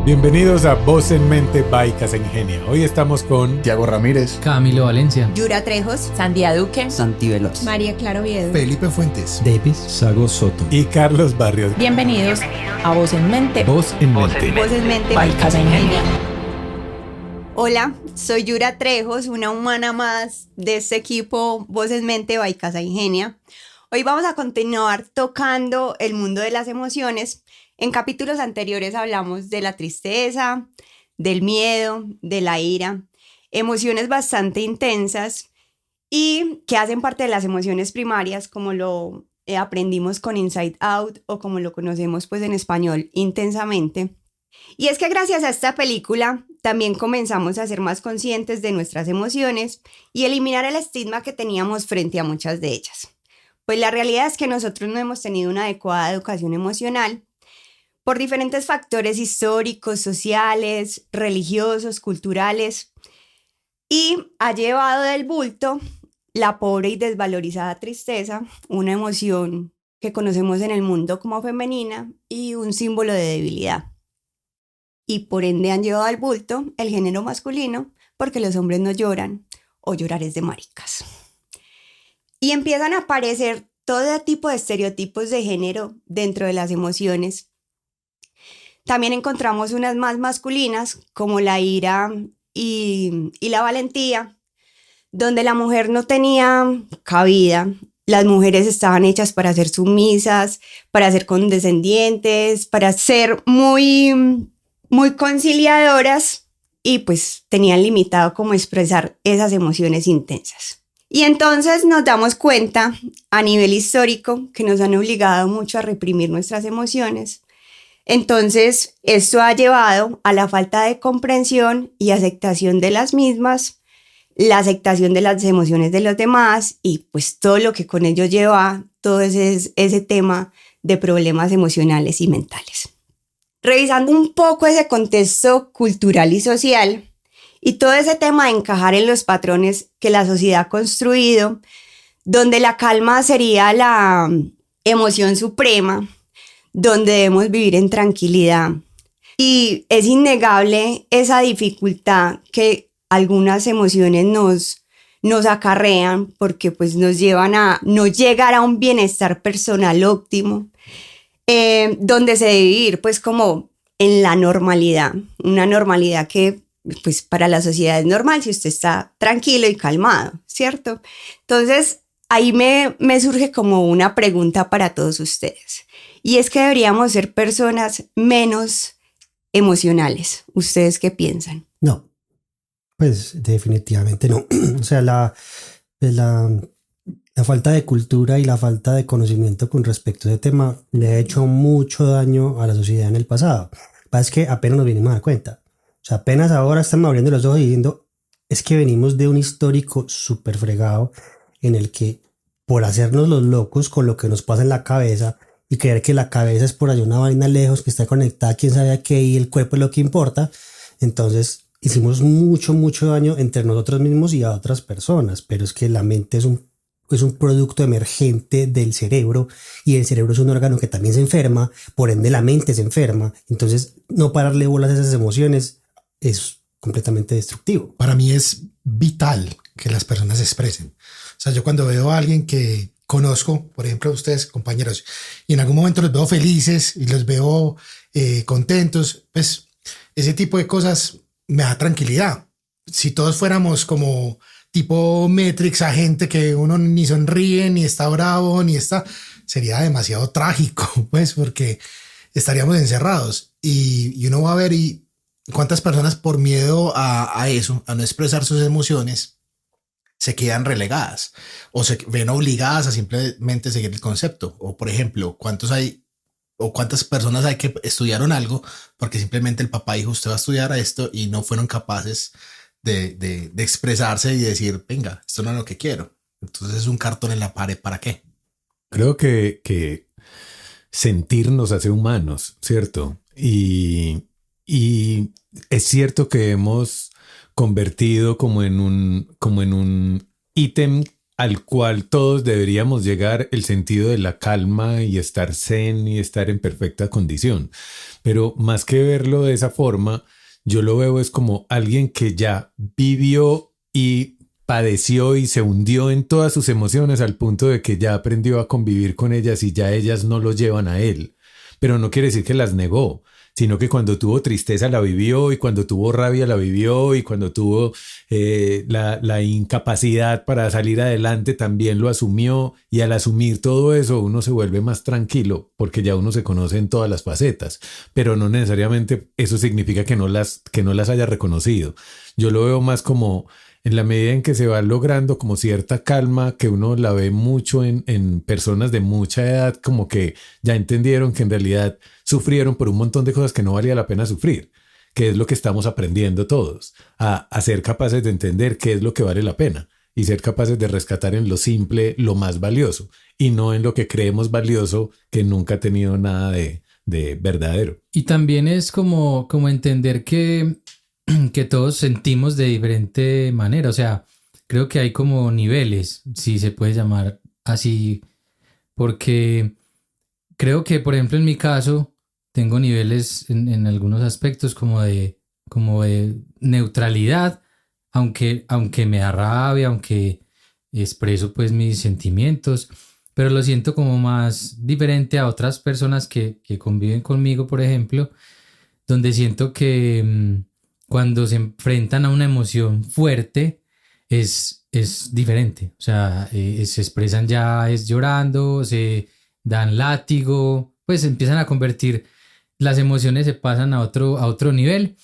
Bienvenidos a Voz en Mente by Casa Ingenia. Hoy estamos con Tiago Ramírez, Camilo Valencia, Yura Trejos, Sandía Duque, Santi Veloz, María Clara Oviedo, Felipe Fuentes, Davis, Sago Soto y Carlos Barrios. bienvenidos a Voz en Mente. Voz en Mente. Voz en Mente by Casa Ingenia. Hola, soy Yura Trejos, una humana más de este equipo Voz en Mente by Casa Ingenia. Hoy vamos a continuar tocando el mundo de las emociones. En capítulos anteriores hablamos de la tristeza, del miedo, de la ira, emociones bastante intensas y que hacen parte de las emociones primarias, como lo aprendimos con Inside Out o como lo conocemos pues en español, Intensamente. Y es que gracias a esta película también comenzamos a ser más conscientes de nuestras emociones y eliminar el estigma que teníamos frente a muchas de ellas. Pues la realidad es que nosotros no hemos tenido una adecuada educación emocional por diferentes factores históricos, sociales, religiosos, culturales, y ha llevado del bulto la pobre y desvalorizada tristeza, una emoción que conocemos en el mundo como femenina y un símbolo de debilidad. Y por ende han llevado al bulto el género masculino porque los hombres no lloran o llorar es de maricas. Y empiezan a aparecer todo tipo de estereotipos de género dentro de las emociones. También encontramos unas más masculinas, como la ira y la valentía, donde la mujer no tenía cabida. Las mujeres estaban hechas para ser sumisas, para ser condescendientes, para ser muy conciliadoras y pues tenían limitado cómo expresar esas emociones intensas. Y entonces nos damos cuenta a nivel histórico que nos han obligado mucho a reprimir nuestras emociones. Entonces, esto ha llevado a la falta de comprensión y aceptación de las mismas, la aceptación de las emociones de los demás y pues todo lo que con ello lleva todo ese tema de problemas emocionales y mentales. Revisando un poco ese contexto cultural y social y todo ese tema de encajar en los patrones que la sociedad ha construido, donde la calma sería la emoción suprema, donde debemos vivir en tranquilidad. Y es innegable esa dificultad que algunas emociones nos acarrean porque pues nos llevan a no llegar a un bienestar personal óptimo, donde se debe vivir pues como en la normalidad, una normalidad que pues para la sociedad es normal si usted está tranquilo y calmado, ¿cierto? Entonces ahí me surge como una pregunta para todos ustedes. Y es que deberíamos ser personas menos emocionales. ¿Ustedes qué piensan? No, pues definitivamente no. O sea, la falta de cultura y la falta de conocimiento con respecto a ese tema le ha hecho mucho daño a la sociedad en el pasado. Lo que pasa es que apenas nos venimos a dar cuenta. O sea, apenas ahora estamos abriendo los ojos y diciendo, es que venimos de un histórico súper fregado en el que por hacernos los locos con lo que nos pasa en la cabeza y creer que la cabeza es por allá una vaina lejos que está conectada, quién sabe a qué, y el cuerpo es lo que importa. Entonces hicimos mucho daño entre nosotros mismos y a otras personas, pero es que la mente es un producto emergente del cerebro y el cerebro es un órgano que también se enferma, por ende la mente se enferma. Entonces no pararle bolas a esas emociones es completamente destructivo. Para mí es vital que las personas se expresen. O sea, yo cuando veo a alguien que conozco, por ejemplo, ustedes, compañeros, y en algún momento los veo felices y los veo contentos, pues ese tipo de cosas me da tranquilidad. Si todos fuéramos como tipo Matrix, a gente que uno ni sonríe, ni está bravo, sería demasiado trágico, pues, porque estaríamos encerrados y uno va a ver y cuántas personas por miedo a eso, a no expresar sus emociones, se quedan relegadas o se ven obligadas a simplemente seguir el concepto. O por ejemplo, cuántas personas hay que estudiaron algo porque simplemente el papá dijo usted va a estudiar a esto y no fueron capaces de expresarse y decir venga, esto no es lo que quiero. Entonces es un cartón en la pared, ¿para qué? Creo que sentir nos hace humanos, ¿cierto? Y es cierto que hemos convertido como en un ítem al cual todos deberíamos llegar, el sentido de la calma y estar zen y estar en perfecta condición. Pero más que verlo de esa forma, yo lo veo es como alguien que ya vivió y padeció y se hundió en todas sus emociones al punto de que ya aprendió a convivir con ellas y ya ellas no lo llevan a él. Pero no quiere decir que las negó, sino que cuando tuvo tristeza la vivió y cuando tuvo rabia la vivió y cuando tuvo la incapacidad para salir adelante también lo asumió, y al asumir todo eso uno se vuelve más tranquilo porque ya uno se conoce en todas las facetas, pero no necesariamente eso significa que no las haya reconocido. Yo lo veo más como en la medida en que se va logrando como cierta calma, que uno la ve mucho en personas de mucha edad, como que ya entendieron que en realidad sufrieron por un montón de cosas que no valía la pena sufrir, que es lo que estamos aprendiendo todos, a ser capaces de entender qué es lo que vale la pena y ser capaces de rescatar en lo simple lo más valioso y no en lo que creemos valioso que nunca ha tenido nada de verdadero. Y también es como entender que todos sentimos de diferente manera. O sea, creo que hay como niveles, si se puede llamar así, porque creo que, por ejemplo, en mi caso, tengo niveles en algunos aspectos como de neutralidad, aunque me da rabia, aunque expreso pues mis sentimientos, pero lo siento como más diferente a otras personas que conviven conmigo, por ejemplo, donde siento que cuando se enfrentan a una emoción fuerte es diferente. O sea, se expresan ya es llorando, se dan látigo, pues empiezan a convertir, las emociones se pasan a otro nivel.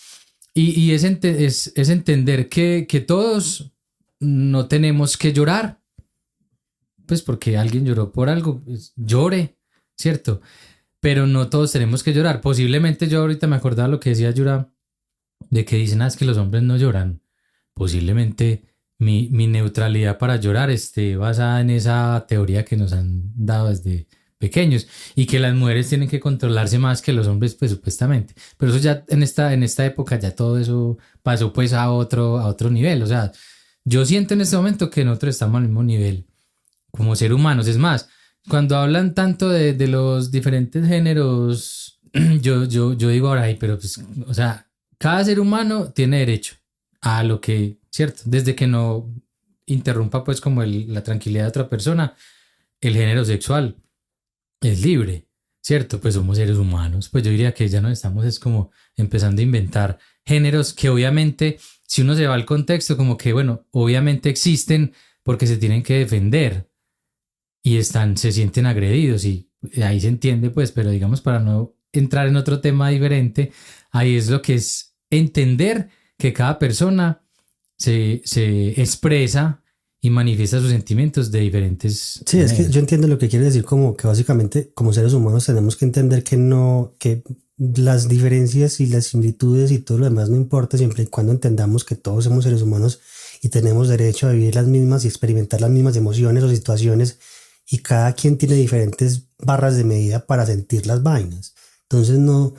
Y es entender que todos no tenemos que llorar, pues porque alguien lloró por algo, pues llore, ¿cierto? Pero no todos tenemos que llorar. Posiblemente yo ahorita me acordaba lo que decía Yura, de que dicen, es que los hombres no lloran. Posiblemente mi neutralidad para llorar esté basada en esa teoría que nos han dado desde pequeños, y que las mujeres tienen que controlarse más que los hombres, pues supuestamente. Pero eso ya en esta época ya todo eso pasó pues a otro nivel. O sea, yo siento en este momento que nosotros estamos al mismo nivel como ser humanos. Es más, cuando hablan tanto de los diferentes géneros, yo digo ahora, pero pues, o sea, cada ser humano tiene derecho a lo que, ¿cierto? Desde que no interrumpa pues como la tranquilidad de otra persona, el género sexual es libre, ¿cierto? Pues somos seres humanos. Pues yo diría que ya nos estamos es como empezando a inventar géneros que obviamente, si uno se va al contexto, como que bueno, obviamente existen porque se tienen que defender y se sienten agredidos, y ahí se entiende pues, pero digamos, para no entrar en otro tema diferente, ahí es lo que es entender que cada persona se expresa y manifiesta sus sentimientos de diferentes Sí, maneras. es que yo entiendo lo que quiere decir, como que básicamente como seres humanos tenemos que entender que las diferencias y las similitudes y todo lo demás no importa, siempre y cuando entendamos que todos somos seres humanos y tenemos derecho a vivir las mismas y experimentar las mismas emociones o situaciones, y cada quien tiene diferentes barras de medida para sentir las vainas. Entonces no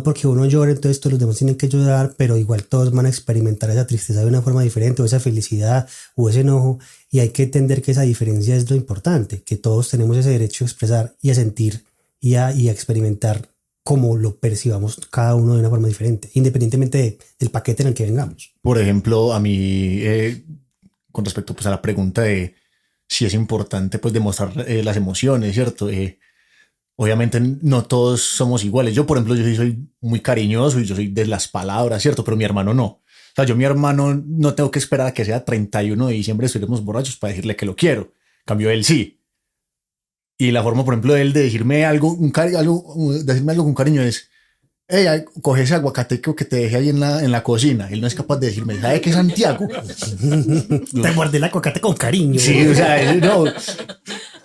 porque uno llore, entonces todos los demás tienen que llorar, pero igual todos van a experimentar esa tristeza de una forma diferente, o esa felicidad o ese enojo, y hay que entender que esa diferencia es lo importante, que todos tenemos ese derecho a expresar y a sentir y a experimentar como lo percibamos cada uno de una forma diferente, independientemente del paquete en el que vengamos. Por ejemplo, a mí, con respecto pues, a la pregunta de si es importante pues, demostrar las emociones, ¿cierto? Obviamente no todos somos iguales. Yo, por ejemplo, yo sí soy muy cariñoso y yo soy de las palabras, ¿cierto? Pero mi hermano no. O sea, yo a mi hermano no tengo que esperar a que sea 31 de diciembre, estuviéramos borrachos para decirle que lo quiero. En cambio, él sí. Y la forma, por ejemplo, de él de decirme decirme algo con cariño es: hey, coge ese aguacate que te dejé ahí en la cocina. Él no es capaz de decirme, ¿sabe qué, Santiago? Te guardé el aguacate con cariño. Sí, o sea, no,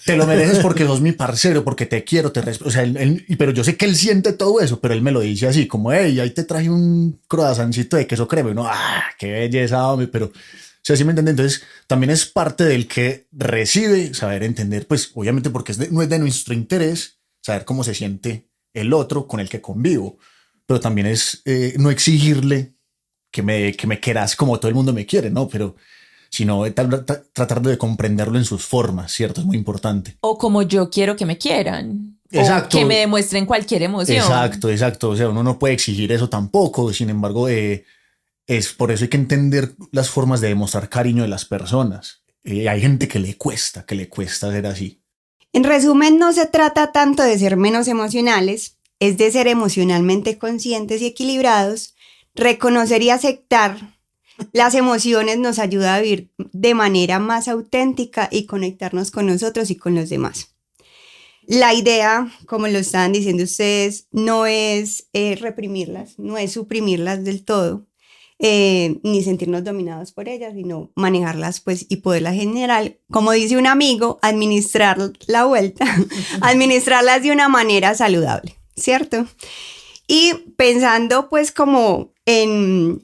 te lo mereces porque sos mi parcero, porque te quiero, te respeto. O sea, pero yo sé que él siente todo eso, pero él me lo dice así, como, hey, ahí te traje un croissantcito de queso crema. Y uno, qué belleza, hombre, pero, o sea, ¿sí me entiende? Entonces, también es parte del que recibe saber entender, pues, obviamente, porque no es de nuestro interés saber cómo se siente el otro con el que convivo, pero también es no exigirle que me quieras como todo el mundo me quiere, ¿no? Pero sino tratar de comprenderlo en sus formas, ¿cierto? Es muy importante. O como yo quiero que me quieran. Exacto. O que me demuestren cualquier emoción. Exacto. O sea, uno no puede exigir eso tampoco. Sin embargo, es por eso hay que entender las formas de demostrar cariño de las personas. Hay gente que le cuesta ser así. En resumen, no se trata tanto de ser menos emocionales, es de ser emocionalmente conscientes y equilibrados. Reconocer y aceptar las emociones nos ayuda a vivir de manera más auténtica y conectarnos con nosotros y con los demás. La idea, como lo estaban diciendo ustedes, no es reprimirlas, no es suprimirlas del todo, ni sentirnos dominados por ellas, sino manejarlas pues, y poderlas generar, como dice un amigo, administrar la vuelta, administrarlas de una manera saludable, ¿cierto? Y pensando pues como en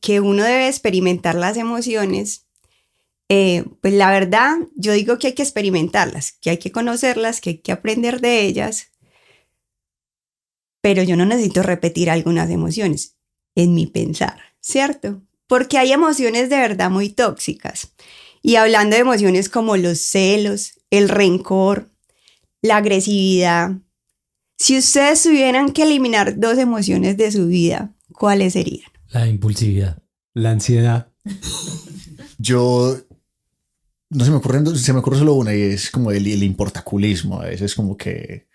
que uno debe experimentar las emociones, pues la verdad, yo digo que hay que experimentarlas, que hay que conocerlas, que hay que aprender de ellas, pero yo no necesito repetir algunas emociones en mi pensar, ¿cierto? Porque hay emociones de verdad muy tóxicas. Y hablando de emociones como los celos, el rencor, la agresividad, si ustedes tuvieran que eliminar 2 emociones de su vida, ¿cuáles serían? La impulsividad. La ansiedad. Yo no se me ocurre solo una y es como el importaculismo. A veces como que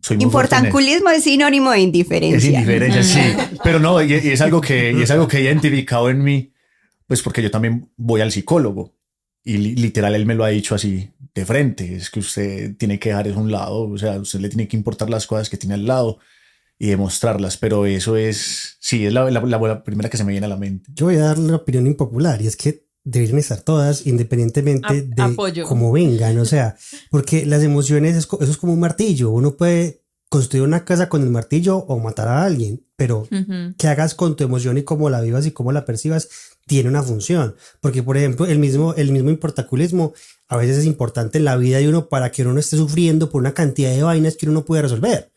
soy muy fuerte en eso. Importaculismo es sinónimo de indiferencia. Es indiferencia, sí. Pero no, y es algo que he identificado en mí, pues porque yo también voy al psicólogo y literal él me lo ha dicho así de frente. Es que usted tiene que dejar eso a un lado, o sea, usted le tiene que importar las cosas que tiene al lado y demostrarlas, pero eso es la primera que se me viene a la mente. Yo voy a dar una opinión impopular y es que deberían estar todas independientemente de apoyo. cómo vengan, o sea, porque las emociones, eso es como un martillo, uno puede construir una casa con el martillo o matar a alguien, pero qué hagas con tu emoción y cómo la vivas y cómo la percibas tiene una función, porque por ejemplo el mismo importaculismo a veces es importante en la vida de uno para que uno no esté sufriendo por una cantidad de vainas que uno no puede resolver.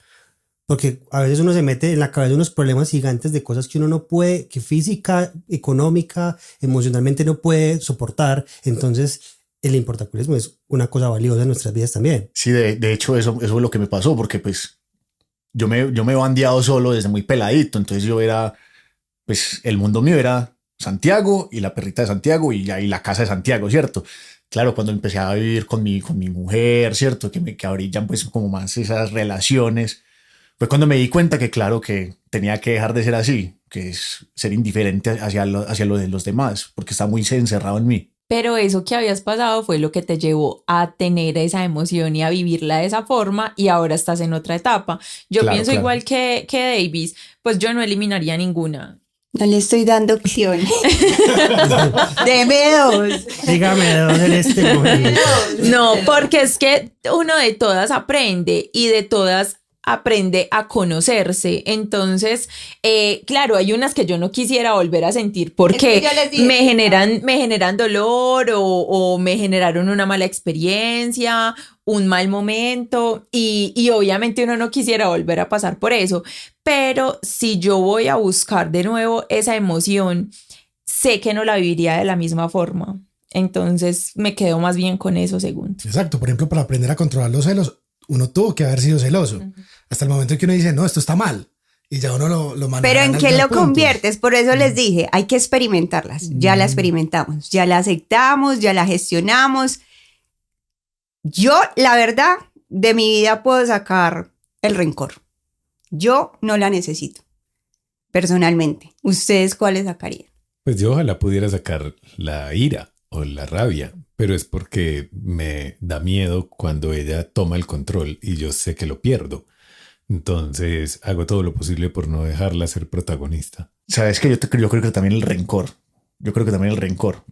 Porque a veces uno se mete en la cabeza unos problemas gigantes de cosas que uno no puede, que física, económica, emocionalmente no puede soportar. Entonces, el importaculismo es una cosa valiosa en nuestras vidas también. Sí, de hecho, eso es lo que me pasó, porque pues yo me he bandeado solo desde muy peladito. Entonces yo era, pues el mundo mío era Santiago y la perrita de Santiago y la casa de Santiago, ¿cierto? Claro, cuando empecé a vivir con mi mujer, ¿cierto? Que abrillan pues como más esas relaciones. Fue cuando me di cuenta que claro que tenía que dejar de ser así, que es ser indiferente hacia lo de los demás, porque está muy encerrado en mí. Pero eso que habías pasado fue lo que te llevó a tener esa emoción y a vivirla de esa forma y ahora estás en otra etapa. Yo pienso igual que Davis, pues yo no eliminaría ninguna. No le estoy dando opción. Deme 2. Dígame 2 en este momento. No, porque es que uno de todas aprende y de todas aprende a conocerse. Entonces, claro, hay unas que yo no quisiera volver a sentir porque me generan dolor o me generaron una mala experiencia, un mal momento y obviamente uno no quisiera volver a pasar por eso. Pero si yo voy a buscar de nuevo esa emoción, sé que no la viviría de la misma forma. Entonces me quedo más bien con eso segundo. Exacto. Por ejemplo, para aprender a controlar los celos, uno tuvo que haber sido celoso. Hasta el momento en que uno dice, no, esto está mal. Y ya uno lo maneja. Pero ¿en qué lo conviertes? Por eso les dije, hay que experimentarlas. Ya la experimentamos, ya la aceptamos, ya la gestionamos. Yo, la verdad, de mi vida puedo sacar el rencor. Yo no la necesito, personalmente. ¿Ustedes cuáles sacarían? Pues yo ojalá pudiera sacar la ira o la rabia, pero es porque me da miedo cuando ella toma el control y yo sé que lo pierdo. Entonces hago todo lo posible por no dejarla ser protagonista. Sabes que yo creo que también el rencor.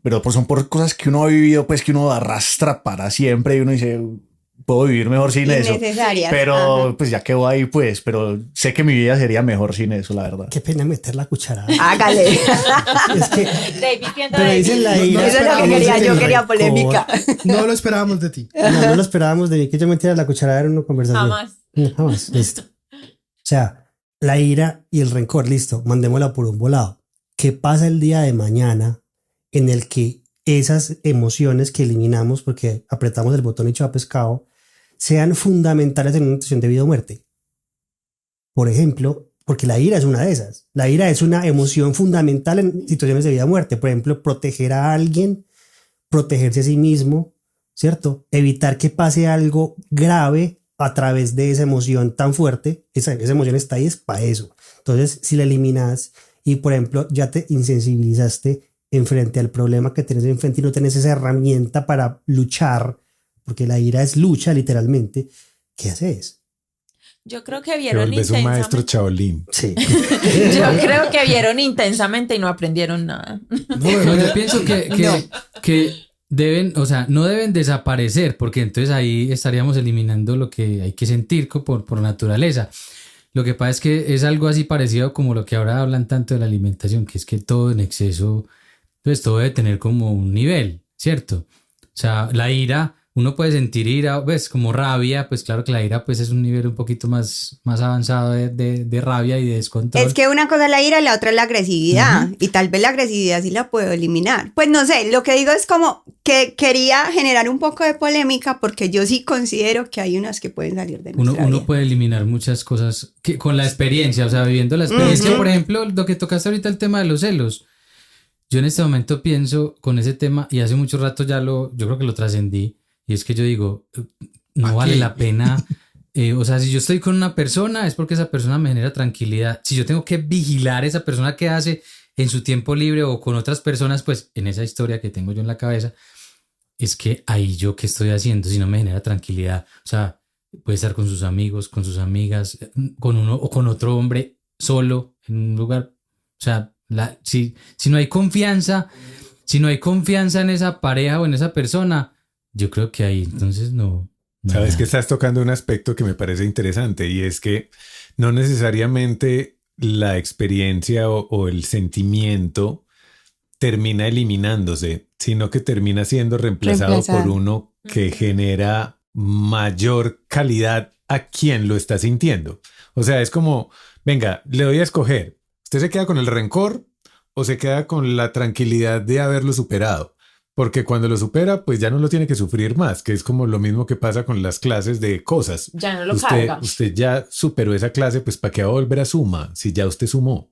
Pero pues son por cosas que uno ha vivido, pues que uno arrastra para siempre y uno dice, puedo vivir mejor sin eso. Pero pues ya quedó ahí, pues, pero sé que mi vida sería mejor sin eso, la verdad. Qué pena meter la cucharada. Hágale. Es que pero dicen la ira. Eso es lo que quería, yo quería polémica. No lo esperábamos de ti. No lo esperábamos de mí, que yo metiera la cucharada en una conversación. Jamás, listo. O sea, la ira y el rencor, listo, mandémosla por un volado. ¿Qué pasa el día de mañana en el que esas emociones que eliminamos porque apretamos el botón y chao pescado sean fundamentales en una situación de vida o muerte. Por ejemplo, porque la ira es una de esas. La ira es una emoción fundamental en situaciones de vida o muerte. Por ejemplo, proteger a alguien, protegerse a sí mismo, ¿cierto? Evitar que pase algo grave a través de esa emoción tan fuerte. Esa emoción está ahí, es para eso. Entonces, si la eliminas y, por ejemplo, ya te insensibilizaste en frente al problema que tienes enfrente y no tienes esa herramienta para luchar, porque la ira es lucha literalmente, ¿qué haces? Yo creo que Te vieron vuelves un intensamente. maestro Shaolin. Sí. Yo creo que vieron intensamente y no aprendieron nada. No, yo pienso que deben, o sea, no deben desaparecer, porque entonces ahí estaríamos eliminando lo que hay que sentir por naturaleza. Lo que pasa es que es algo así parecido como lo que ahora hablan tanto de la alimentación, que es que todo en exceso, pues todo debe tener como un nivel, ¿cierto? O sea, la ira, uno puede sentir ira, pues como rabia, pues claro que la ira pues es un nivel un poquito más avanzado de rabia y de descontrol. Es que una cosa es la ira y la otra es la agresividad. Y tal vez la agresividad sí la puedo eliminar. Pues no sé, lo que digo es como que quería generar un poco de polémica porque yo sí considero que hay unas que pueden salir de nuestra vida. Uno puede eliminar muchas cosas que, con la experiencia, o sea, viviendo la experiencia. Por ejemplo, lo que tocaste ahorita, el tema de los celos. Yo en este momento pienso con ese tema, y hace mucho rato yo creo que lo trascendí, y es que yo digo, no vale la pena, o sea, si yo estoy con una persona es porque esa persona me genera tranquilidad. Si yo tengo que vigilar a esa persona que hace en su tiempo libre o con otras personas, pues en esa historia que tengo yo en la cabeza, es que ahí yo qué estoy haciendo si no me genera tranquilidad. O sea, puede estar con sus amigos, con sus amigas, con uno o con otro hombre solo en un lugar. O sea, si no hay confianza en esa pareja o en esa persona, yo creo que ahí entonces no. Sabes que estás tocando un aspecto que me parece interesante, y es que no necesariamente la experiencia o el sentimiento termina eliminándose, sino que termina siendo reemplazado por uno que genera mayor calidad a quien lo está sintiendo. O sea, es como, venga, le doy a escoger. ¿Usted se queda con el rencor o se queda con la tranquilidad de haberlo superado? Porque cuando lo supera, pues ya no lo tiene que sufrir más, que es como lo mismo que pasa con las clases de cosas. Ya no lo carga. Usted ya superó esa clase, pues ¿para qué va a volver a suma si ya usted sumó?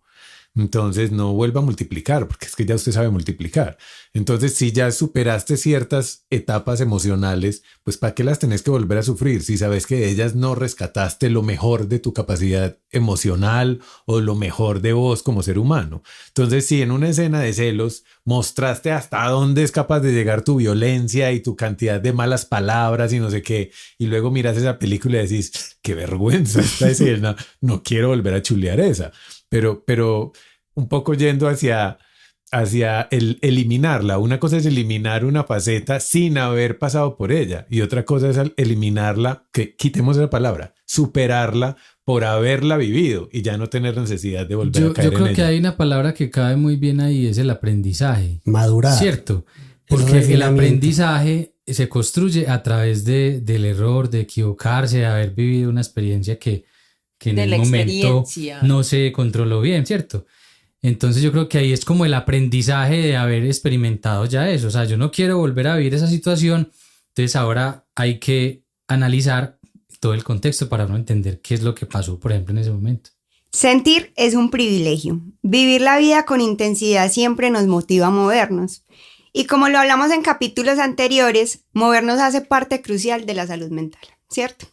Entonces no vuelva a multiplicar, porque es que ya usted sabe multiplicar. Entonces, si ya superaste ciertas etapas emocionales, pues ¿para qué las tenés que volver a sufrir si sabes que de ellas no rescataste lo mejor de tu capacidad emocional o lo mejor de vos como ser humano? Entonces, si en una escena de celos mostraste hasta dónde es capaz de llegar tu violencia y tu cantidad de malas palabras y no sé qué, y luego miras esa película y decís, qué vergüenza esta escena, no quiero volver a chulear esa. Pero un poco yendo hacia el eliminarla. Una cosa es eliminar una faceta sin haber pasado por ella, y otra cosa es eliminarla, que quitemos esa palabra, superarla por haberla vivido y ya no tener necesidad de volver a caer en ella. Yo creo que hay una palabra que cabe muy bien ahí, es el aprendizaje. Madurar. ¿Cierto? Porque el aprendizaje se construye a través del error, de equivocarse, de haber vivido una experiencia que en el momento no se controló bien, ¿cierto? Entonces yo creo que ahí es como el aprendizaje de haber experimentado ya eso. O sea, yo no quiero volver a vivir esa situación, entonces ahora hay que analizar todo el contexto para uno entender qué es lo que pasó, por ejemplo, en ese momento. Sentir es un privilegio. Vivir la vida con intensidad siempre nos motiva a movernos. Y como lo hablamos en capítulos anteriores, movernos hace parte crucial de la salud mental, ¿cierto?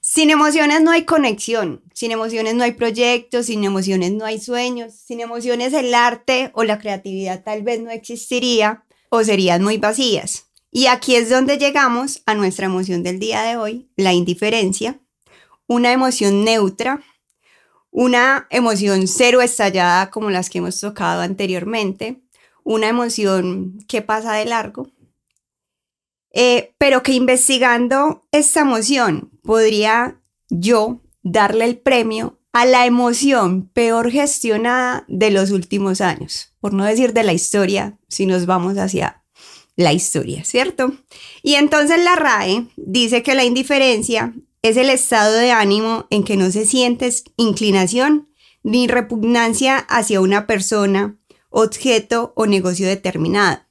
Sin emociones no hay conexión, sin emociones no hay proyectos, sin emociones no hay sueños, sin emociones el arte o la creatividad tal vez no existiría o serían muy vacías. Y aquí es donde llegamos a nuestra emoción del día de hoy, la indiferencia, una emoción neutra, una emoción cero estallada como las que hemos tocado anteriormente, una emoción que pasa de largo. Pero que investigando esta emoción podría yo darle el premio a la emoción peor gestionada de los últimos años, por no decir de la historia, si nos vamos hacia la historia, ¿cierto? Y entonces la RAE dice que la indiferencia es el estado de ánimo en que no se siente inclinación ni repugnancia hacia una persona, objeto o negocio determinado.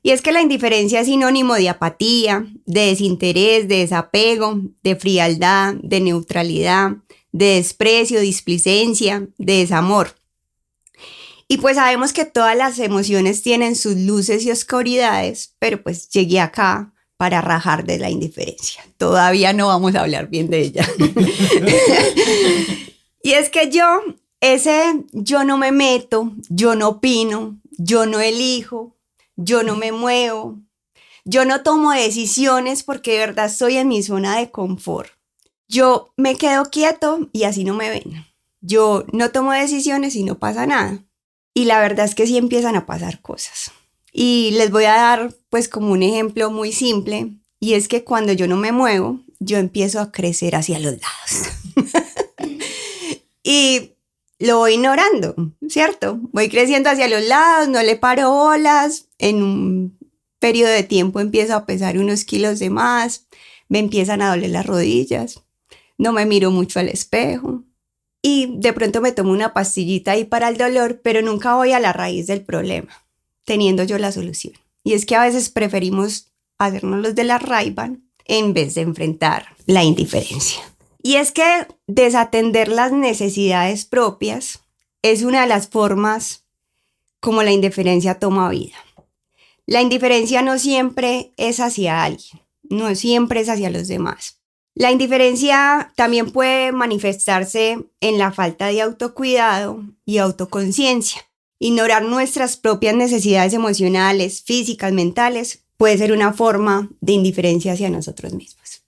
Y es que la indiferencia es sinónimo de apatía, de desinterés, de desapego, de frialdad, de neutralidad, de desprecio, displicencia, de desamor. Y pues sabemos que todas las emociones tienen sus luces y oscuridades, pero pues llegué acá para rajar de la indiferencia. Todavía no vamos a hablar bien de ella. Y es que yo no me meto, yo no opino, yo no elijo, yo no me muevo, yo no tomo decisiones porque de verdad estoy en mi zona de confort. Yo me quedo quieto y así no me ven. Yo no tomo decisiones y no pasa nada. Y la verdad es que sí empiezan a pasar cosas. Y les voy a dar pues como un ejemplo muy simple, y es que cuando yo no me muevo, yo empiezo a crecer hacia los lados. Y lo voy ignorando, ¿cierto? Voy creciendo hacia los lados, no le paro bolas, en un periodo de tiempo empiezo a pesar unos kilos de más, me empiezan a doler las rodillas, no me miro mucho al espejo y de pronto me tomo una pastillita ahí para el dolor, pero nunca voy a la raíz del problema, teniendo yo la solución. Y es que a veces preferimos hacernos los de la Ray-Ban en vez de enfrentar la indiferencia. Y es que desatender las necesidades propias es una de las formas como la indiferencia toma vida. La indiferencia no siempre es hacia alguien, no siempre es hacia los demás. La indiferencia también puede manifestarse en la falta de autocuidado y autoconciencia. Ignorar nuestras propias necesidades emocionales, físicas, mentales, puede ser una forma de indiferencia hacia nosotros mismos.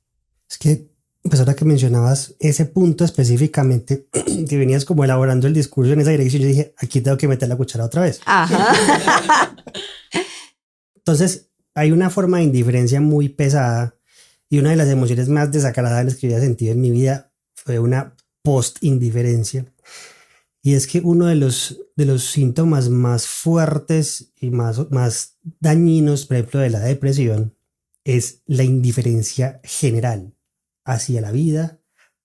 Es que, pues ahora que mencionabas ese punto específicamente, que venías como elaborando el discurso en esa dirección, yo dije, aquí tengo que meter la cuchara otra vez. Ajá. Entonces, hay una forma de indiferencia muy pesada, y una de las emociones más desagradables que yo había sentido en mi vida fue una post-indiferencia. Y es que uno de los síntomas más fuertes y más dañinos, por ejemplo, de la depresión, es la indiferencia general hacia la vida,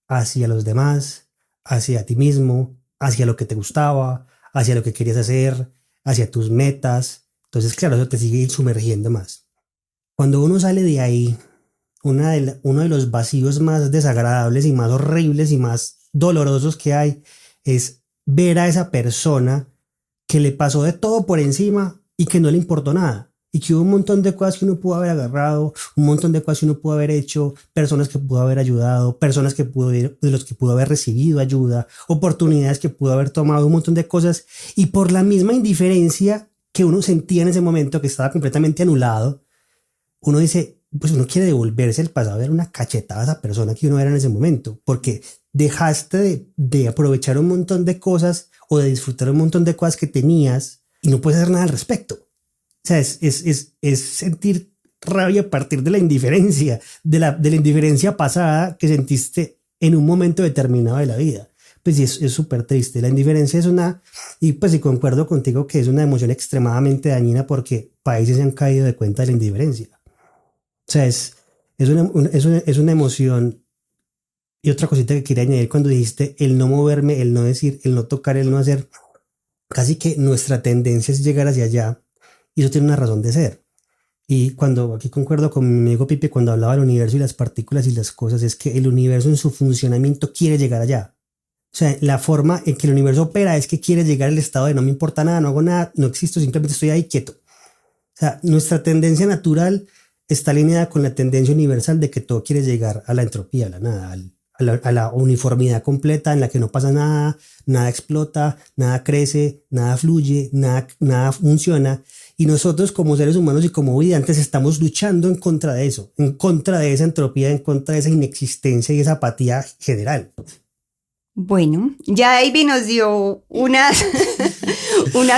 hacia los demás, hacia ti mismo, hacia lo que te gustaba, hacia lo que querías hacer, hacia tus metas. Entonces, claro, eso te sigue sumergiendo más. Cuando uno sale de ahí, uno de los vacíos más desagradables y más horribles y más dolorosos que hay es ver a esa persona que le pasó de todo por encima y que no le importó nada, y que hubo un montón de cosas que uno pudo haber agarrado, un montón de cosas que uno pudo haber hecho, personas que pudo haber ayudado, personas de los que pudo haber recibido ayuda, oportunidades que pudo haber tomado, un montón de cosas, y por la misma indiferencia que uno sentía en ese momento, que estaba completamente anulado, uno dice, pues uno quiere devolverse el pasado, dar una cachetada a esa persona que uno era en ese momento, porque dejaste de aprovechar un montón de cosas o de disfrutar un montón de cosas que tenías y no puedes hacer nada al respecto. O sea, es sentir rabia a partir de la indiferencia, de la indiferencia pasada que sentiste en un momento determinado de la vida. Pues sí, es súper triste. La indiferencia es y pues sí concuerdo contigo que es una emoción extremadamente dañina, porque países se han caído de cuenta de la indiferencia. O sea, es una emoción. Y otra cosita que quería añadir cuando dijiste el no moverme, el no decir, el no tocar, el no hacer, casi que nuestra tendencia es llegar hacia allá, y eso tiene una razón de ser. Y aquí concuerdo con mi amigo Pipe cuando hablaba del universo y las partículas y las cosas, es que el universo en su funcionamiento quiere llegar allá. O sea, la forma en que el universo opera es que quiere llegar al estado de no me importa nada, no hago nada, no existo, simplemente estoy ahí quieto. O sea, nuestra tendencia natural está alineada con la tendencia universal de que todo quiere llegar a la entropía, a la nada, a la uniformidad completa en la que no pasa nada, nada explota, nada crece, nada fluye, nada funciona. Y nosotros como seres humanos y como vivientes estamos luchando en contra de eso, en contra de esa entropía, en contra de esa inexistencia y esa apatía general. Bueno, ya David nos dio unas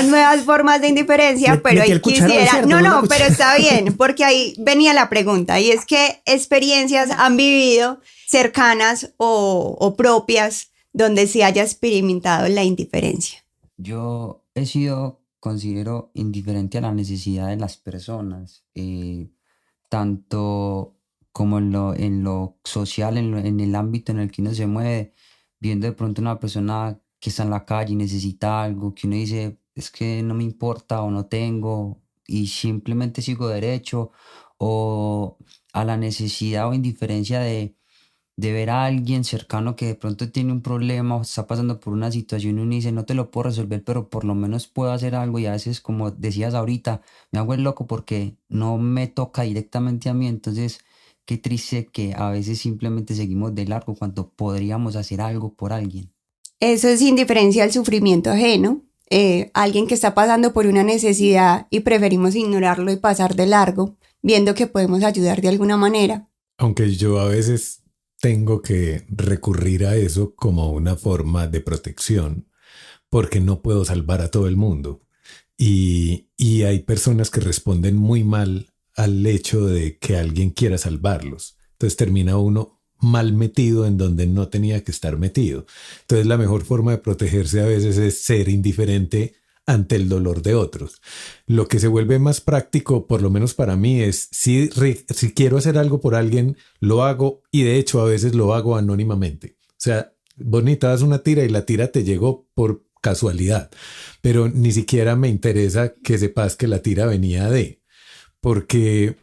nuevas formas de indiferencia, pero ahí quisiera... No, pero está bien, porque ahí venía la pregunta, y es ¿qué experiencias han vivido cercanas o propias donde se haya experimentado la indiferencia? Yo considero indiferente a la necesidad de las personas, tanto como en lo social, en el ámbito en el que uno se mueve, viendo de pronto una persona que está en la calle y necesita algo, que uno dice, es que no me importa o no tengo, y simplemente sigo derecho, o a la necesidad o indiferencia de ver a alguien cercano que de pronto tiene un problema o está pasando por una situación y uno dice, no te lo puedo resolver, pero por lo menos puedo hacer algo, y a veces, como decías ahorita, me hago el loco porque no me toca directamente a mí. Entonces, qué triste que a veces simplemente seguimos de largo cuando podríamos hacer algo por alguien. Eso es indiferencia al sufrimiento ajeno. Alguien que está pasando por una necesidad y preferimos ignorarlo y pasar de largo, viendo que podemos ayudar de alguna manera. Aunque yo a veces tengo que recurrir a eso como una forma de protección, porque no puedo salvar a todo el mundo. Y hay personas que responden muy mal al hecho de que alguien quiera salvarlos. Entonces termina uno mal metido en donde no tenía que estar metido. Entonces la mejor forma de protegerse a veces es ser indiferente ante el dolor de otros. Lo que se vuelve más práctico, por lo menos para mí, es si quiero hacer algo por alguien, lo hago, y de hecho a veces lo hago anónimamente. O sea, vos necesitabas una tira y la tira te llegó por casualidad, pero ni siquiera me interesa que sepas que la tira venía porque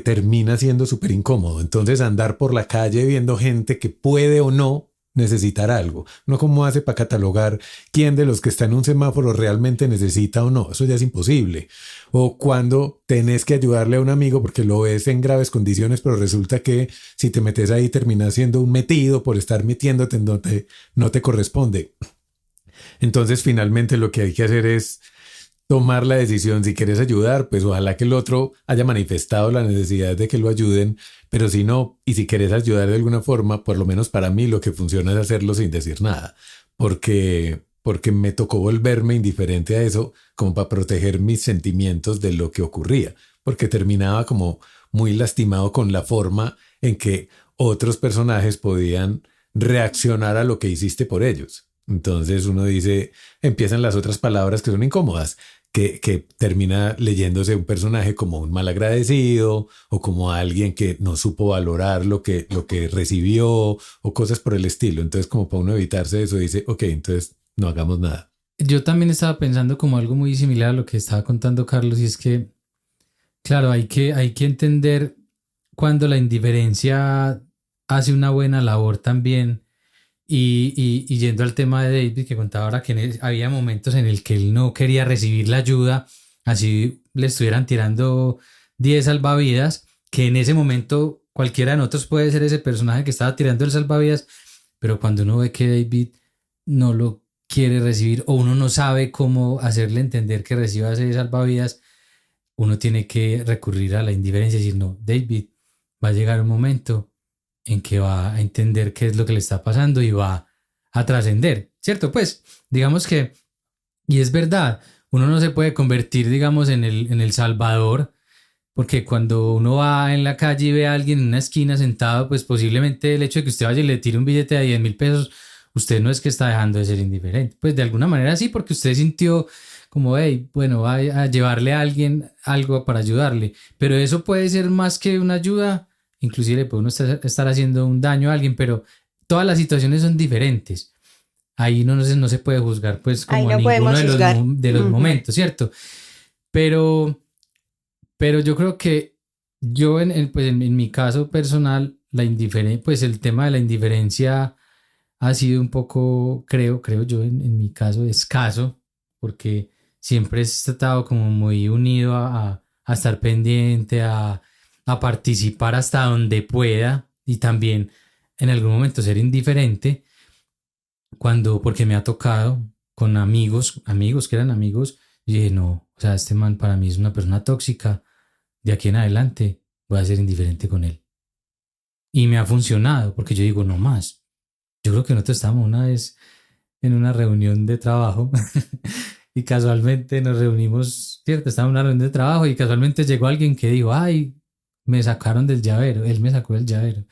termina siendo súper incómodo. Entonces andar por la calle viendo gente que puede o no necesitar algo, no cómo hace para catalogar quién de los que está en un semáforo realmente necesita o no, eso ya es imposible. O cuando tenés que ayudarle a un amigo porque lo ves en graves condiciones, pero resulta que si te metes ahí terminas siendo un metido por estar metiéndote en donde no te corresponde. Entonces finalmente lo que hay que hacer es tomar la decisión. Si quieres ayudar, pues ojalá que el otro haya manifestado la necesidad de que lo ayuden, pero si no, y si quieres ayudar de alguna forma, por lo menos para mí lo que funciona es hacerlo sin decir nada, porque me tocó volverme indiferente a eso como para proteger mis sentimientos de lo que ocurría, porque terminaba como muy lastimado con la forma en que otros personajes podían reaccionar a lo que hiciste por ellos. Entonces uno dice, empiezan las otras palabras que son incómodas, que termina leyéndose un personaje como un malagradecido o como alguien que no supo valorar lo que recibió o cosas por el estilo. Entonces, como para uno evitarse eso, dice, ok, entonces no hagamos nada. Yo también estaba pensando como algo muy similar a lo que estaba contando Carlos, y es que, claro, hay que entender cuando la indiferencia hace una buena labor también. Y yendo al tema de David, que contaba ahora que había momentos en el que él no quería recibir la ayuda, así le estuvieran tirando 10 salvavidas, que en ese momento cualquiera de nosotros puede ser ese personaje que estaba tirando el salvavidas, pero cuando uno ve que David no lo quiere recibir, o uno no sabe cómo hacerle entender que reciba ese salvavidas, uno tiene que recurrir a la indiferencia y decir, no, David, va a llegar un momento en que va a entender qué es lo que le está pasando y va a trascender, ¿cierto? Pues digamos que, y es verdad, uno no se puede convertir, digamos, en el salvador, porque cuando uno va en la calle y ve a alguien en una esquina sentado, pues posiblemente el hecho de que usted vaya y le tire un billete de 10.000 pesos, usted no es que está dejando de ser indiferente, pues de alguna manera sí, porque usted sintió como, hey, bueno, va a llevarle a alguien algo para ayudarle, pero eso puede ser más que una ayuda. Inclusive puede uno estar haciendo un daño a alguien, pero todas las situaciones son diferentes. Ahí no se puede juzgar, pues, como ninguno de los momentos, ¿cierto? Pero yo creo que yo, en mi caso personal, pues el tema de la indiferencia ha sido un poco, creo yo, en mi caso, escaso, porque siempre he estado como muy unido a estar pendiente, a participar hasta donde pueda, y también en algún momento ser indiferente porque me ha tocado con amigos que eran amigos, y dije, no, o sea, este man para mí es una persona tóxica, de aquí en adelante voy a ser indiferente con él. Y me ha funcionado, porque yo digo, no más. Yo creo que nosotros estábamos una vez en una reunión de trabajo y casualmente nos reunimos, ¿cierto? Estábamos en una reunión de trabajo y casualmente llegó alguien que dijo, ay, me sacaron del llavero, él me sacó del llavero.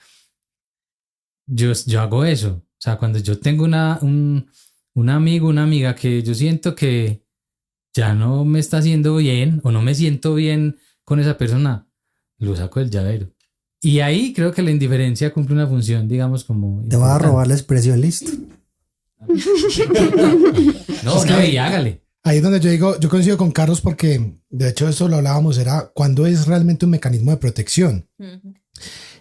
Yo hago eso. O sea, cuando yo tengo un amigo, una amiga que yo siento que ya no me está haciendo bien o no me siento bien con esa persona, lo saco del llavero. Y ahí creo que la indiferencia cumple una función, digamos, como... Te va a robar la expresión, listo. No, y hágale. Ahí es donde yo digo, yo coincido con Carlos porque de hecho eso lo hablábamos, era cuándo es realmente un mecanismo de protección.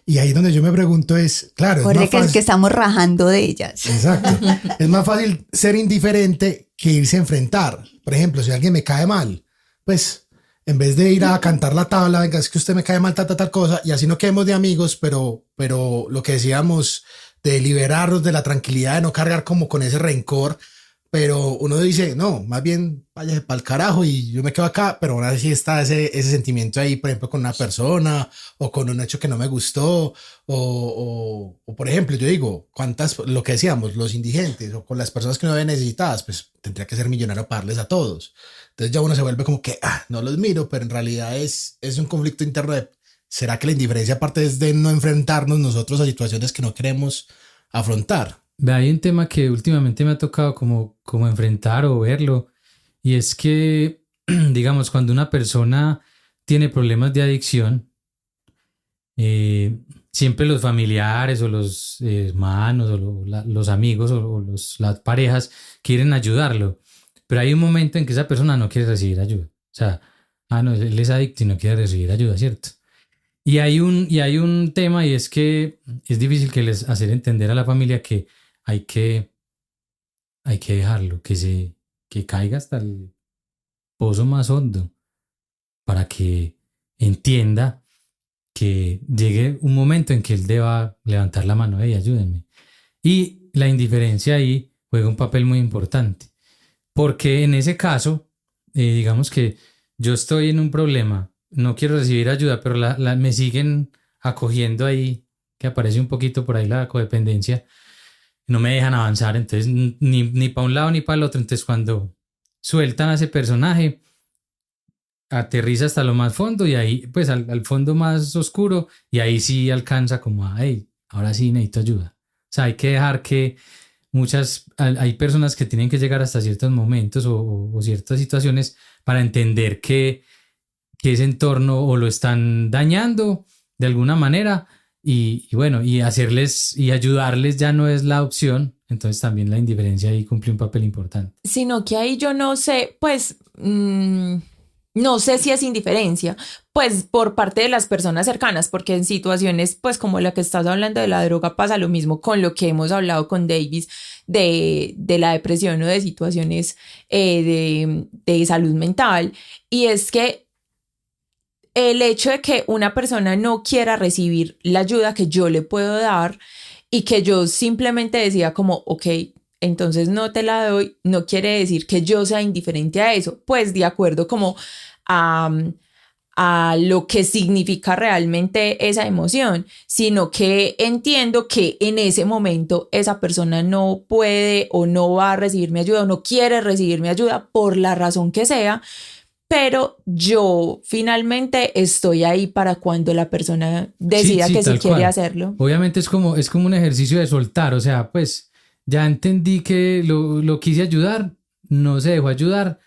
Y ahí donde yo me pregunto es, claro, Porque es más fácil, es que estamos rajando de ellas. exacto, es más fácil ser indiferente que irse a enfrentar. Por ejemplo, si alguien me cae mal, pues en vez de ir a cantar la tabla, venga, es que usted me cae mal, tal cosa, y así no quedemos de amigos, pero lo que decíamos de liberarnos de la tranquilidad, de no cargar como con ese rencor. Pero uno dice, no, más bien váyase para el carajo y yo me quedo acá, pero aún así está ese sentimiento ahí, por ejemplo, con una persona o con un hecho que no me gustó, o por ejemplo, yo digo, lo que decíamos, los indigentes o con las personas que no ven necesitadas, pues tendría que ser millonario para darles a todos. Entonces ya uno se vuelve como que, no los miro, pero en realidad es un conflicto interno de, ¿será que la indiferencia aparte es de no enfrentarnos nosotros a situaciones que no queremos afrontar? Hay un tema que últimamente me ha tocado como enfrentar o verlo, y es que, digamos, cuando una persona tiene problemas de adicción, siempre los familiares o los hermanos o los amigos o las parejas quieren ayudarlo, pero hay un momento en que esa persona no quiere recibir ayuda. O sea, no, él es adicto y no quiere recibir ayuda, ¿cierto? Y hay un tema, y es que es difícil hacer entender a la familia que hay que dejarlo, que caiga hasta el pozo más hondo para que entienda que llegue un momento en que él deba levantar la mano y ayúdenme. Y la indiferencia ahí juega un papel muy importante, porque en ese caso, digamos que yo estoy en un problema, no quiero recibir ayuda, pero me siguen acogiendo ahí, que aparece un poquito por ahí la codependencia. No me dejan avanzar, entonces ni para un lado ni para el otro. Entonces cuando sueltan a ese personaje, aterriza hasta lo más fondo, y ahí pues al fondo más oscuro, y ahí sí alcanza como hey, ahora sí necesito ayuda. O sea, hay que dejar que hay personas que tienen que llegar hasta ciertos momentos o ciertas situaciones para entender que ese entorno o lo están dañando de alguna manera. Y bueno, y hacerles y ayudarles ya no es la opción. Entonces también la indiferencia ahí cumple un papel importante. Sino que ahí yo no sé, pues, no sé si es indiferencia, pues por parte de las personas cercanas, porque en situaciones, pues como la que estás hablando de la droga, pasa lo mismo con lo que hemos hablado con Davis de la depresión o de situaciones de salud mental. Y es que el hecho de que una persona no quiera recibir la ayuda que yo le puedo dar y que yo simplemente decida como, ok, entonces no te la doy, no quiere decir que yo sea indiferente a eso, pues de acuerdo como a lo que significa realmente esa emoción, sino que entiendo que en ese momento esa persona no puede o no va a recibir mi ayuda o no quiere recibir mi ayuda por la razón que sea. Pero yo finalmente estoy ahí para cuando la persona decida que sí quiere hacerlo. Obviamente es como un ejercicio de soltar, o sea, pues ya entendí que lo quise ayudar, no se dejó ayudar.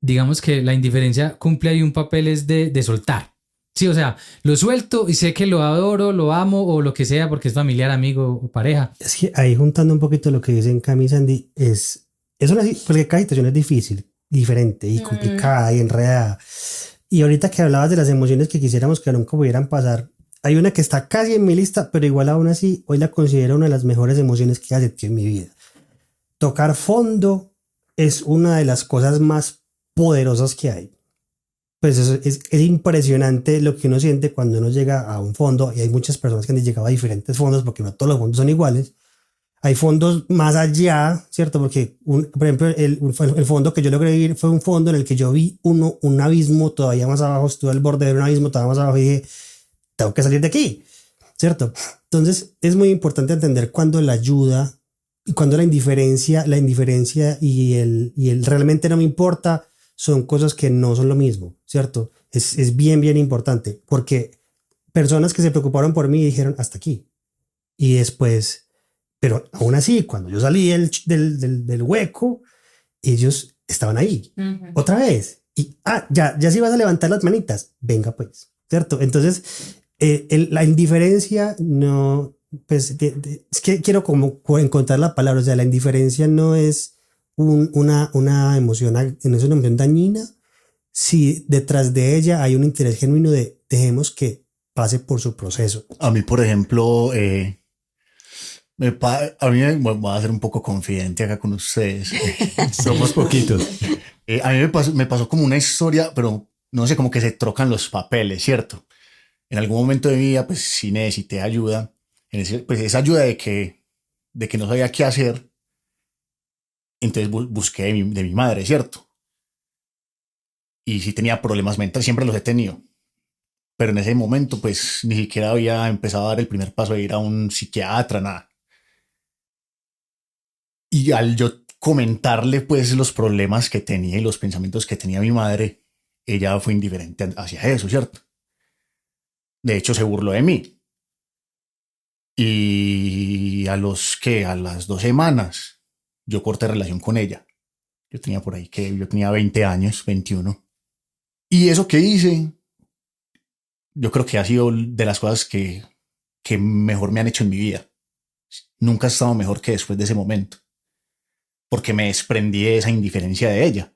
Digamos que la indiferencia cumple ahí un papel es de soltar. Sí, o sea, lo suelto y sé que lo adoro, lo amo o lo que sea porque es familiar, amigo o pareja. Es que ahí juntando un poquito lo que dicen Cami y Sandy, porque cada situación es difícil, diferente y complicada y enredada. Y ahorita que hablabas de las emociones que quisiéramos que nunca pudieran pasar, hay una que está casi en mi lista, pero igual aún así hoy la considero una de las mejores emociones que he sentido en mi vida. Tocar fondo es una de las cosas más poderosas que hay. Pues es impresionante lo que uno siente cuando uno llega a un fondo, y hay muchas personas que han llegado a diferentes fondos porque no todos los fondos son iguales. Hay fondos más allá, ¿cierto? Porque, por ejemplo, el fondo que yo logré vivir fue un fondo en el que yo vi un abismo todavía más abajo, estuve al borde de un abismo todavía más abajo y dije, tengo que salir de aquí, ¿cierto? Entonces, es muy importante entender cuando la ayuda y cuando la indiferencia y el realmente no me importa son cosas que no son lo mismo, ¿cierto? Es bien, bien importante, porque personas que se preocuparon por mí dijeron hasta aquí. Y después... Pero aún así, cuando yo salí del hueco, ellos estaban ahí. Otra vez. Y ya se ibas a levantar las manitas. Venga pues, ¿cierto? Entonces, la indiferencia no... Pues es que quiero como encontrar la palabra. O sea, la indiferencia no es una emoción, no es una emoción dañina, si detrás de ella hay un interés genuino de dejemos que pase por su proceso. A mí, por ejemplo, a mí voy a ser un poco confidente acá con ustedes. Somos poquitos. A mí me pasó como una historia, pero no sé, como que se trocan los papeles, ¿cierto? En algún momento de mi vida, pues sí necesité ayuda. Pues esa ayuda de que no sabía qué hacer, entonces busqué de mi madre, ¿cierto? Y sí tenía problemas mentales, siempre los he tenido. Pero en ese momento, pues ni siquiera había empezado a dar el primer paso de ir a un psiquiatra, nada. Y al yo comentarle, pues, los problemas que tenía y los pensamientos que tenía mi madre, ella fue indiferente hacia eso, ¿cierto? De hecho, se burló de mí. Y a las 2 semanas, yo corté relación con ella. Yo tenía 20 años, 21. Y eso que hice, yo creo que ha sido de las cosas que mejor me han hecho en mi vida. Nunca he estado mejor que después de ese momento. Porque me desprendí de esa indiferencia de ella.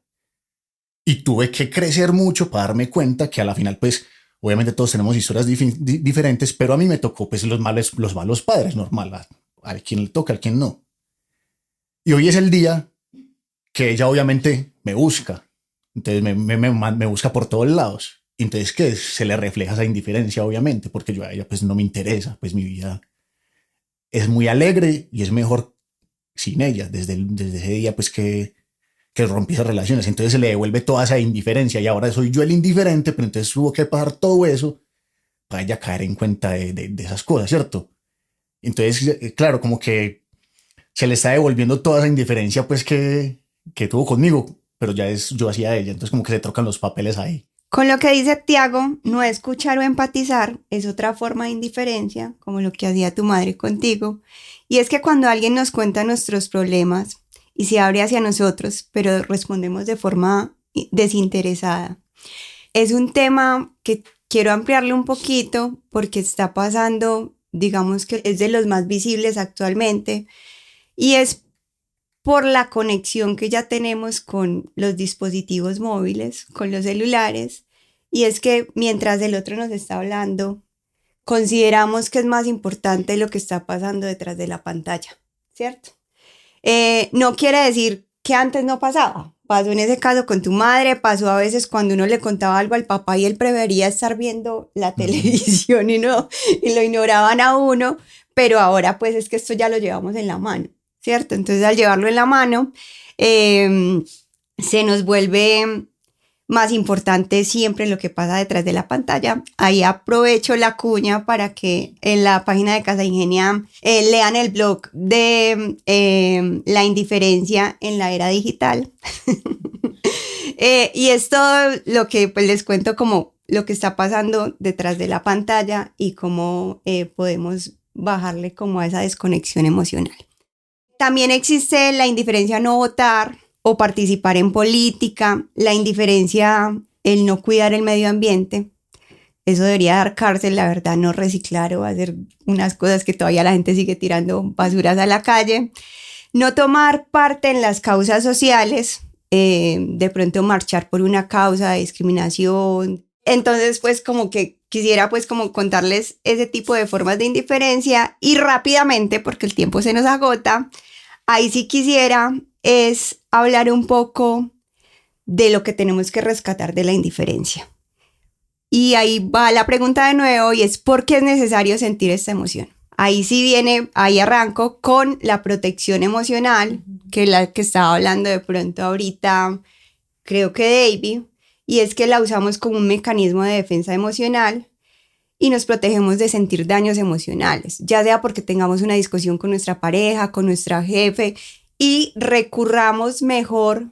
Y tuve que crecer mucho para darme cuenta que a la final, pues, obviamente todos tenemos historias diferentes, pero a mí me tocó, pues, los malos padres, normal. A quien le toca, a quien no. Y hoy es el día que ella obviamente me busca. Entonces me busca por todos lados. Entonces, ¿qué? Se le refleja esa indiferencia, obviamente, porque yo a ella, pues, no me interesa. Pues mi vida es muy alegre y es mejor sin ella. Desde ese día, pues, que rompí esas relaciones. Entonces se le devuelve toda esa indiferencia y ahora soy yo el indiferente, pero entonces tuvo que pasar todo eso para ella caer en cuenta de esas cosas, ¿cierto? Entonces, claro, como que se le está devolviendo toda esa indiferencia, pues, que tuvo conmigo, pero ya es yo hacia ella. Entonces como que se trocan los papeles ahí. Con lo que dice Tiago, no escuchar o empatizar es otra forma de indiferencia, como lo que hacía tu madre contigo. Y es que cuando alguien nos cuenta nuestros problemas y se abre hacia nosotros, pero respondemos de forma desinteresada, es un tema que quiero ampliarle un poquito porque está pasando, digamos que es de los más visibles actualmente, y es por la conexión que ya tenemos con los dispositivos móviles, con los celulares, y es que mientras el otro nos está hablando, consideramos que es más importante lo que está pasando detrás de la pantalla, ¿cierto? No quiere decir que antes no pasaba. Pasó en ese caso con tu madre, pasó a veces cuando uno le contaba algo al papá y él prefería estar viendo la televisión y lo ignoraban a uno, pero ahora pues es que esto ya lo llevamos en la mano, ¿cierto? Entonces al llevarlo en la mano se nos vuelve más importante siempre lo que pasa detrás de la pantalla. Ahí aprovecho la cuña para que en la página de Casa Ingenia lean el blog de la indiferencia en la era digital. Y es todo lo que pues, les cuento como lo que está pasando detrás de la pantalla y cómo podemos bajarle como a esa desconexión emocional. También existe la indiferencia a no votar o participar en política, la indiferencia, el no cuidar el medio ambiente. Eso debería dar cárcel, la verdad, no reciclar o hacer unas cosas que todavía la gente sigue tirando basuras a la calle. No tomar parte en las causas sociales, de pronto marchar por una causa de discriminación. Entonces, pues como que quisiera pues como contarles ese tipo de formas de indiferencia y rápidamente, porque el tiempo se nos agota, ahí sí quisiera es hablar un poco de lo que tenemos que rescatar de la indiferencia. Y ahí va la pregunta de nuevo y es ¿por qué es necesario sentir esta emoción? Ahí sí viene, ahí arranco con la protección emocional, que es la que estaba hablando de pronto ahorita, creo que David, y es que la usamos como un mecanismo de defensa emocional y nos protegemos de sentir daños emocionales, ya sea porque tengamos una discusión con nuestra pareja, con nuestra jefe, y recurramos mejor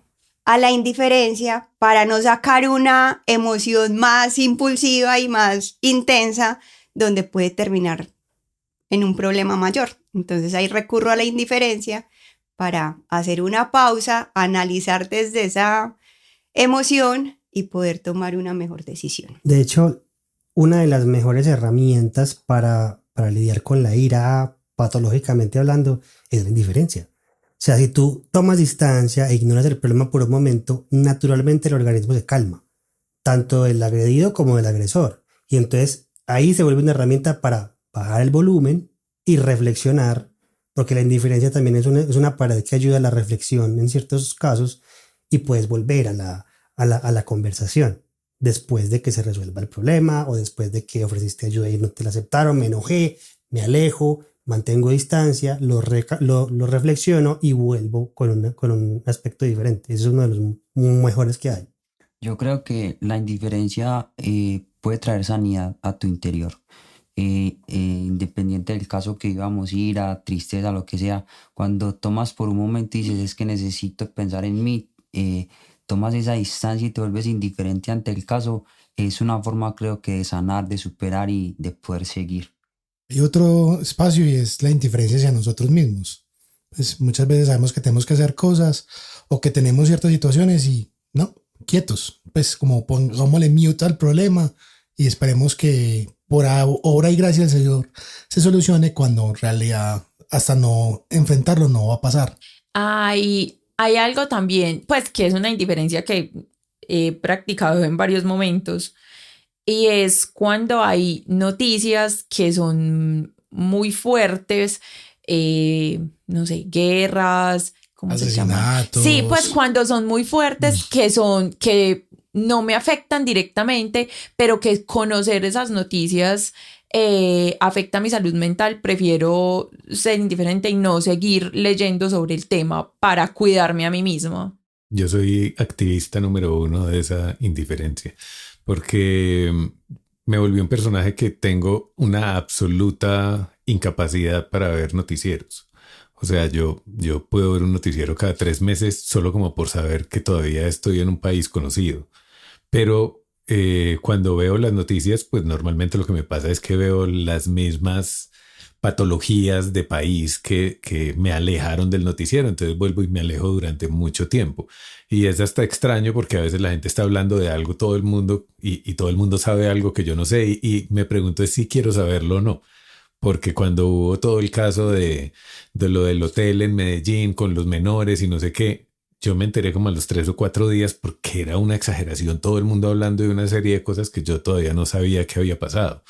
a la indiferencia para no sacar una emoción más impulsiva y más intensa donde puede terminar en un problema mayor. Entonces ahí recurro a la indiferencia para hacer una pausa, analizar desde esa emoción y poder tomar una mejor decisión. De hecho, una de las mejores herramientas para lidiar con la ira, patológicamente hablando, es la indiferencia. O sea, si tú tomas distancia e ignoras el problema por un momento, naturalmente el organismo se calma, tanto del agredido como del agresor. Y entonces ahí se vuelve una herramienta para bajar el volumen y reflexionar, porque la indiferencia también es una pared que ayuda a la reflexión en ciertos casos y puedes volver a la conversación después de que se resuelva el problema o después de que ofreciste ayuda y no te la aceptaron, me enojé, me alejo, mantengo distancia, lo reflexiono y vuelvo con un aspecto diferente. Ese es uno de los mejores que hay. Yo creo que la indiferencia puede traer sanidad a tu interior. Independiente del caso que íbamos, ira, tristeza, lo que sea, cuando tomas por un momento y dices es que necesito pensar en mí, tomas esa distancia y te vuelves indiferente ante el caso, es una forma, creo que, de sanar, de superar y de poder seguir. Hay otro espacio y es la indiferencia hacia nosotros mismos. Pues muchas veces sabemos que tenemos que hacer cosas o que tenemos ciertas situaciones y no, quietos, pues como pongámosle mute al problema y esperemos que por obra y gracia del Señor se solucione, cuando en realidad hasta no enfrentarlo no va a pasar. Hay algo también, pues que es una indiferencia que he practicado en varios momentos, y es cuando hay noticias que son muy fuertes, no sé, guerras, ¿cómo se llama? Asesinatos. Sí, pues cuando son muy fuertes, que no me afectan directamente, pero que conocer esas noticias afecta mi salud mental, prefiero ser indiferente y no seguir leyendo sobre el tema para cuidarme a mí mismo. Yo soy activista número 1 de esa indiferencia, porque me volví un personaje que tengo una absoluta incapacidad para ver noticieros. O sea, yo puedo ver un noticiero cada 3 meses solo como por saber que todavía estoy en un país conocido. Pero cuando veo las noticias, pues normalmente lo que me pasa es que veo las mismas patologías de país que me alejaron del noticiero. Entonces vuelvo y me alejo durante mucho tiempo. Y es hasta extraño porque a veces la gente está hablando de algo, todo el mundo, y todo el mundo sabe algo que yo no sé. Y me pregunto si quiero saberlo o no. Porque cuando hubo todo el caso de lo del hotel en Medellín con los menores y no sé qué, yo me enteré como a los 3 o 4 días porque era una exageración, todo el mundo hablando de una serie de cosas que yo todavía no sabía que había pasado.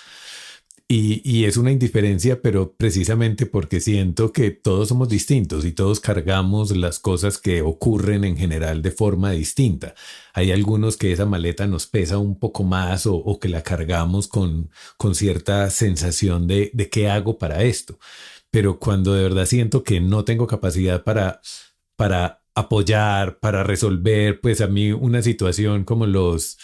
Y es una indiferencia, pero precisamente porque siento que todos somos distintos y todos cargamos las cosas que ocurren en general de forma distinta. Hay algunos que esa maleta nos pesa un poco más o que la cargamos con cierta sensación de qué hago para esto. Pero cuando de verdad siento que no tengo capacidad para apoyar, para resolver, pues a mí una situación como los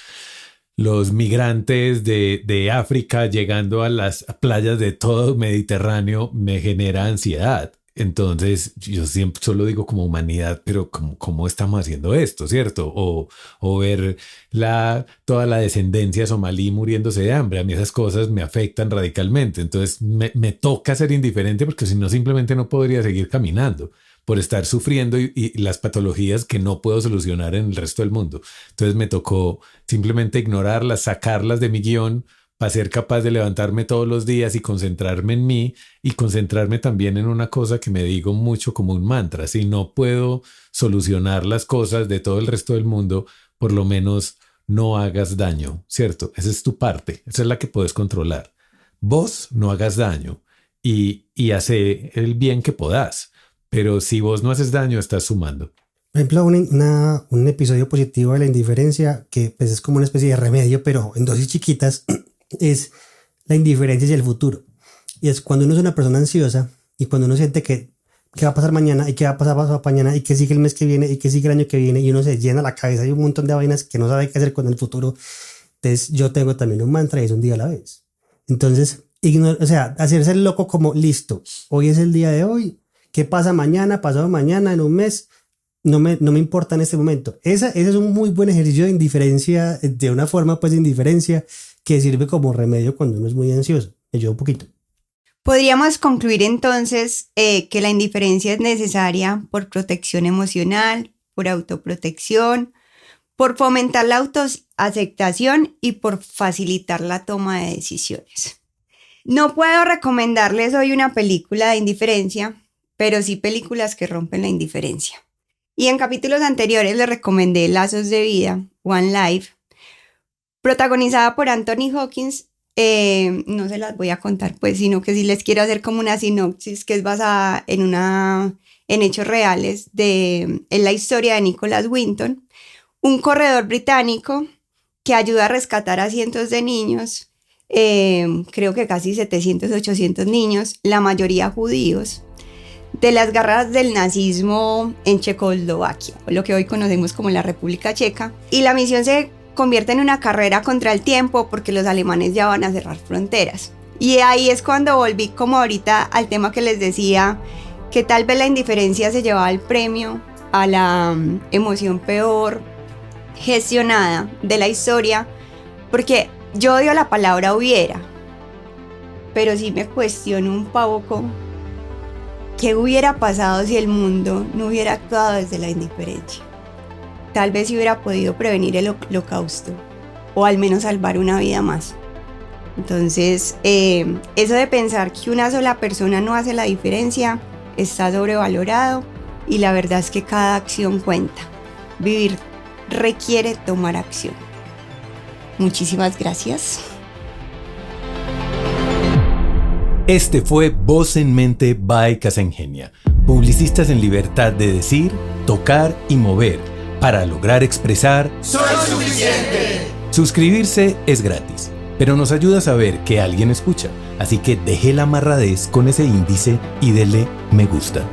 migrantes de África llegando a las playas de todo Mediterráneo me genera ansiedad. Entonces yo siempre solo digo como humanidad, pero ¿cómo estamos haciendo esto, cierto? O ver toda la descendencia somalí muriéndose de hambre. A mí esas cosas me afectan radicalmente. Entonces me toca ser indiferente porque si no simplemente no podría seguir caminando por estar sufriendo y las patologías que no puedo solucionar en el resto del mundo. Entonces me tocó simplemente ignorarlas, sacarlas de mi guión para ser capaz de levantarme todos los días y concentrarme en mí y concentrarme también en una cosa que me digo mucho como un mantra. Si no puedo solucionar las cosas de todo el resto del mundo, por lo menos no hagas daño, ¿cierto? Esa es tu parte, esa es la que puedes controlar. Vos no hagas daño y hace el bien que podás. Pero si vos no haces daño, estás sumando. Por ejemplo, un episodio positivo de la indiferencia, que pues es como una especie de remedio, pero en dosis chiquitas, es la indiferencia hacia el futuro. Y es cuando uno es una persona ansiosa y cuando uno siente que qué va a pasar mañana y qué va a pasar pasado mañana y qué sigue el mes que viene y qué sigue el año que viene y uno se llena la cabeza de un montón de vainas que no sabe qué hacer con el futuro. Entonces yo tengo también un mantra y es un día a la vez. Entonces, hacerse el loco como listo, hoy es el día de hoy. ¿Qué pasa mañana, pasado mañana, en un mes? No me importa en este momento. Ese es un muy buen ejercicio de indiferencia, de una forma pues de indiferencia que sirve como remedio cuando uno es muy ansioso. Me ayuda un poquito. Podríamos concluir entonces que la indiferencia es necesaria por protección emocional, por autoprotección, por fomentar la autoaceptación y por facilitar la toma de decisiones. No puedo recomendarles hoy una película de indiferencia, pero sí películas que rompen la indiferencia. Y en capítulos anteriores les recomendé Lazos de Vida, One Life, protagonizada por Anthony Hopkins. No se las voy a contar, pues, sino que sí les quiero hacer como una sinopsis que es basada en hechos reales en la historia de Nicholas Winton, un corredor británico que ayuda a rescatar a cientos de niños, creo que casi 700, 800 niños, la mayoría judíos, de las garras del nazismo en Checoslovaquia, lo que hoy conocemos como la República Checa, y la misión se convierte en una carrera contra el tiempo porque los alemanes ya van a cerrar fronteras. Y ahí es cuando volví como ahorita al tema que les decía, que tal vez la indiferencia se llevaba el premio a la emoción peor gestionada de la historia, porque yo odio la palabra hubiera, pero sí me cuestiono un poco qué hubiera pasado si el mundo no hubiera actuado desde la indiferencia. Tal vez si hubiera podido prevenir el holocausto o al menos salvar una vida más. Entonces, eso de pensar que una sola persona no hace la diferencia está sobrevalorado y la verdad es que cada acción cuenta. Vivir requiere tomar acción. Muchísimas gracias. Este fue Voz en Mente by Casa Ingenia. Publicistas en libertad de decir, tocar y mover para lograr expresar ¡Soy suficiente! Suscribirse es gratis, pero nos ayuda a saber que alguien escucha. Así que deje la amarradez con ese índice y dele me gusta.